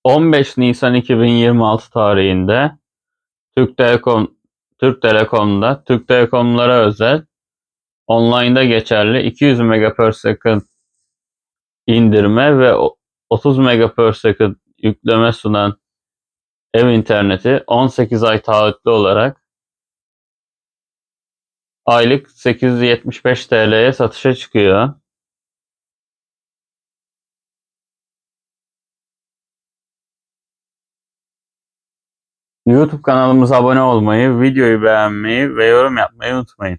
15 Nisan 2026 tarihinde Türk Telekom Türk Telekom'da Türk Telekom'lara özel online'da geçerli 200 Mbps indirme ve 30 Mbps yükleme sunan ev interneti 18 ay taahhütlü olarak aylık 875 TL'ye satışa çıkıyor. YouTube kanalımıza abone olmayı, videoyu beğenmeyi ve yorum yapmayı unutmayın.